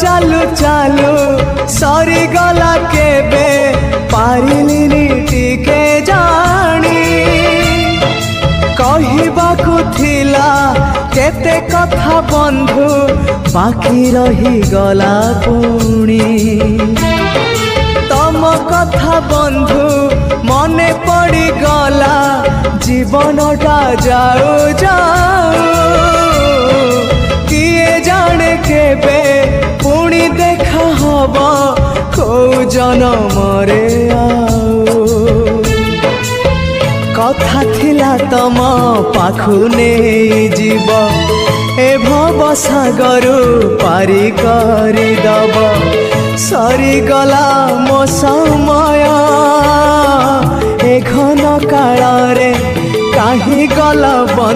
चालू चालू सरी गला केबे पारिलिनी टिके जानी कहिबाकु थिला केते कथा बंधु बाकी रही गला पुणी तम कथा बंधु मने पड़ी गला जीवनटा जाऊ जाऊ किए जाने केबे पुणी देखा हबा को जनमरे आऊ कथा थिला तम पाखु नहीं जीव ए भव सागरु पारी करी दब सरी गला मो समय ए घन काल रे काहे गला बंधु।